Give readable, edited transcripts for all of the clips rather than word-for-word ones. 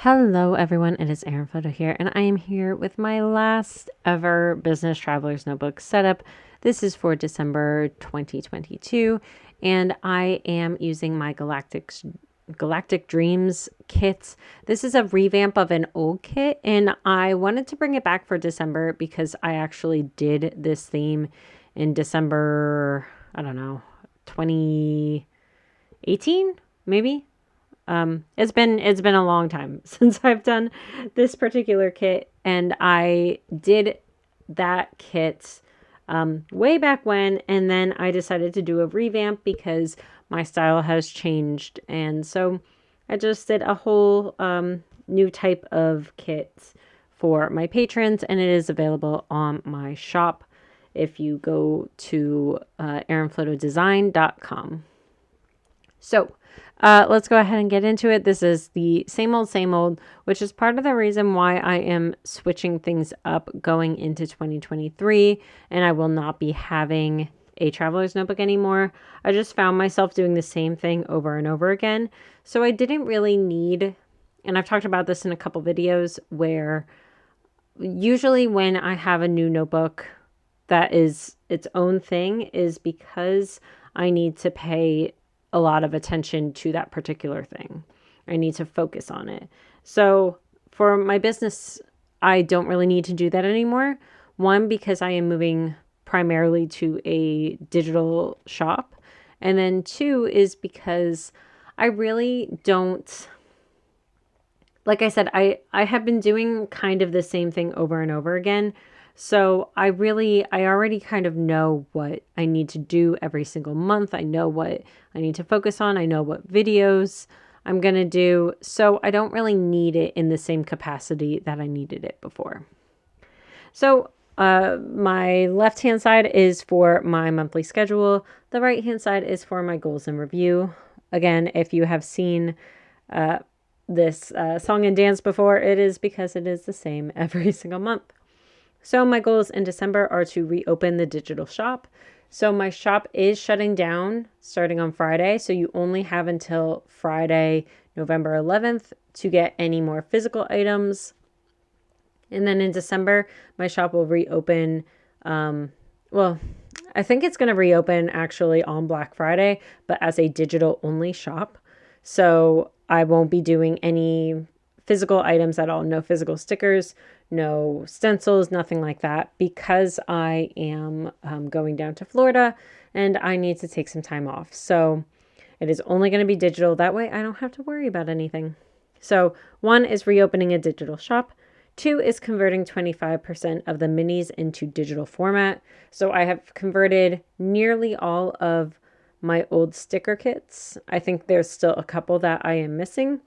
Hello, everyone. It is Erin Photo here, and I am here with my last ever Business Traveler's Notebook setup. This is for December 2022, and I am using my Galactic Dreams kit. This is a revamp of an old kit, and I wanted to bring it back for December because I actually did this theme in December, I don't know, 2018, maybe. It's been a long time since I've done this particular kit, and I did that kit way back when, and then I decided to do a revamp because my style has changed, and so I just did a whole new type of kit for my patrons, and it is available on my shop if you go to erinflotodesign.com. So let's go ahead and get into it. This is the same old, which is part of the reason why I am switching things up going into 2023, and I will not be having a traveler's notebook anymore. I just found myself doing the same thing over and over again. So I didn't really need, and I've talked about this in a couple videos, where usually when I have a new notebook that is its own thing is because I need to pay a lot of attention to that particular thing. I need to focus on it. So for my business, I don't really need to do that anymore. One, because I am moving primarily to a digital shop. And then two is because I really don't, like I said, I have been doing kind of the same thing over and over again. So I already kind of know what I need to do every single month. I know what I need to focus on. I know what videos I'm going to do. So I don't really need it in the same capacity that I needed it before. So my left-hand side is for my monthly schedule. The right-hand side is for my goals and review. Again, if you have seen this song and dance before, it is because it is the same every single month. So my goals in December are to reopen the digital shop. So my shop is shutting down starting on Friday. So you only have until Friday, November 11th to get any more physical items. And then in December, my shop will reopen. Well, I think it's going to reopen actually on Black Friday, but as a digital only shop. So I won't be doing any physical items at all. No physical stickers, no stencils, nothing like that, because I am going down to Florida and I need to take some time off. So it is only going to be digital. That way I don't have to worry about anything. So one is reopening a digital shop. Two is converting 25% of the minis into digital format. So I have converted nearly all of my old sticker kits. I think there's still a couple that I am missing,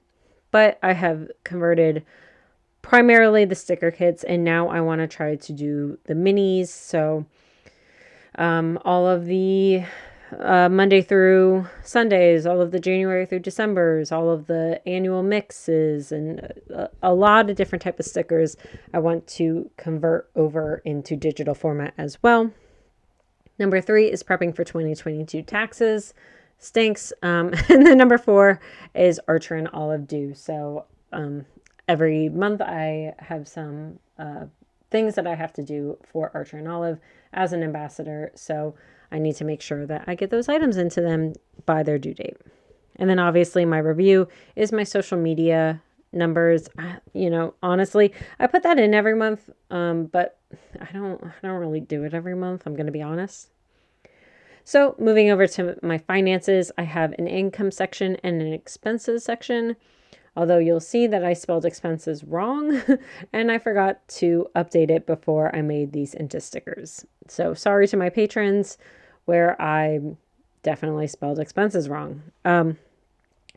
but I have converted primarily the sticker kits, and now I want to try to do the minis. So all of the Monday through Sundays, all of the January through Decembers, all of the annual mixes, and a lot of different type of stickers I want to convert over into digital format as well. Number 3 is prepping for 2022 taxes. Stinks. And then number 4 is Archer and Olive due. So every month I have some things that I have to do for Archer and Olive as an ambassador. So I need to make sure that I get those items into them by their due date. And then obviously my review is my social media numbers. Honestly, I put that in every month, but I don't really do it every month. I'm going to be honest. So moving over to my finances, I have an income section and an expenses section. Although you'll see that I spelled expenses wrong and I forgot to update it before I made these into stickers. So sorry to my patrons where I definitely spelled expenses wrong.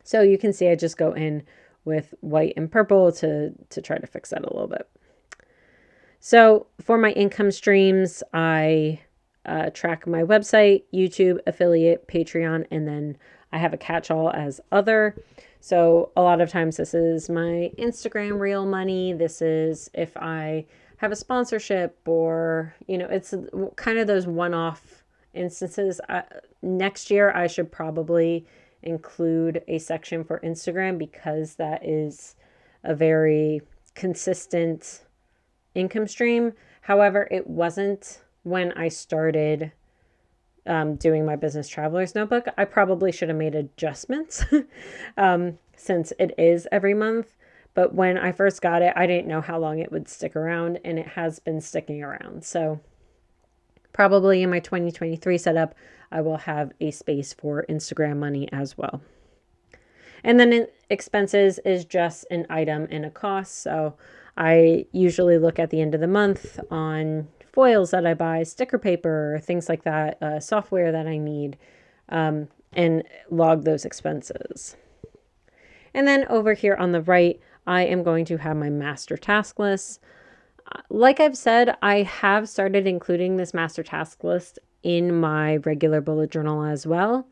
So you can see I just go in with white and purple to try to fix that a little bit. So for my income streams, I track my website, YouTube, affiliate, Patreon, and then I have a catch-all as other. So a lot of times this is my Instagram reel money. This is if I have a sponsorship or, it's kind of those one-off instances. Next year, I should probably include a section for Instagram because that is a very consistent income stream. However, it wasn't when I started doing my business traveler's notebook. I probably should have made adjustments since it is every month. But when I first got it, I didn't know how long it would stick around, and it has been sticking around. So probably in my 2023 setup, I will have a space for Instagram money as well. And then expenses is just an item and a cost. So I usually look at the end of the month on foils that I buy, sticker paper, things like that, software that I need, and log those expenses. And then over here on the right, I am going to have my master task list. Like I've said, I have started including this master task list in my regular bullet journal as well.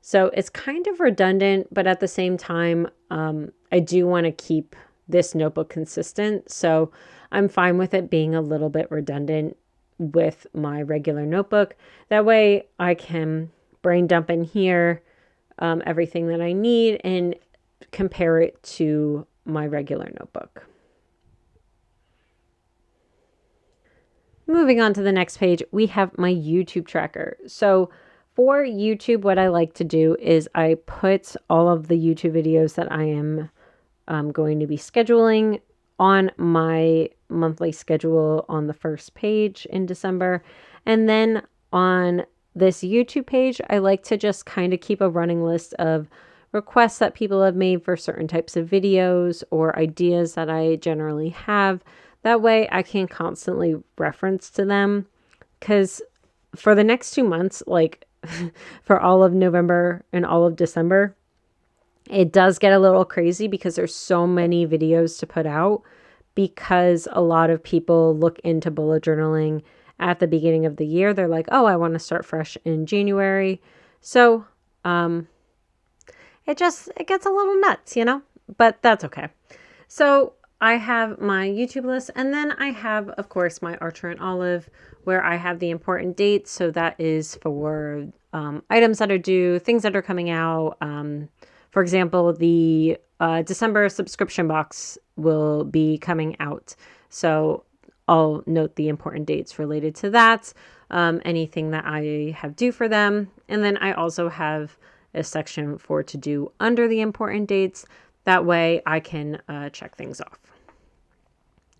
So it's kind of redundant, but at the same time, I do want to keep this notebook consistent. So I'm fine with it being a little bit redundant with my regular notebook. That way I can brain dump in here everything that I need and compare it to my regular notebook. Moving on to the next page, we have my YouTube tracker. So for YouTube, what I like to do is I put all of the YouTube videos that I am going to be scheduling on my monthly schedule on the first page in December. And then on this YouTube page, I like to just kind of keep a running list of requests that people have made for certain types of videos or ideas that I generally have. That way I can constantly reference to them, because for the next 2 months, like for all of November and all of December, it does get a little crazy because there's so many videos to put out, because a lot of people look into bullet journaling at the beginning of the year. They're like, oh, I want to start fresh in January. So it gets a little nuts, but that's okay. So I have my YouTube list, and then I have, of course, my Archer and Olive, where I have the important dates. So that is for items that are due, things that are coming out. For example, the December subscription box will be coming out. So I'll note the important dates related to that, anything that I have due for them. And then I also have a section for to do under the important dates. That way I can check things off.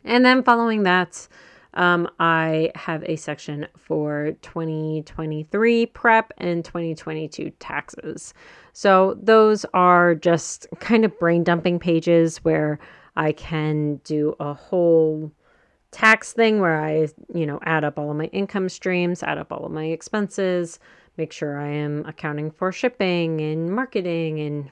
And then following that, I have a section for 2023 prep and 2022 taxes. So those are just kind of brain dumping pages where I can do a whole tax thing where I, add up all of my income streams, add up all of my expenses, make sure I am accounting for shipping and marketing and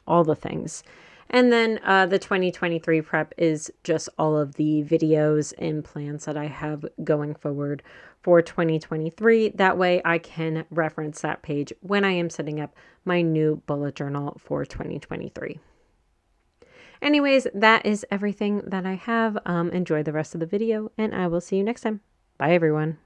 all the things. And then the 2023 prep is just all of the videos and plans that I have going forward for 2023. That way I can reference that page when I am setting up my new bullet journal for 2023. Anyways, that is everything that I have. Enjoy the rest of the video, and I will see you next time. Bye, everyone.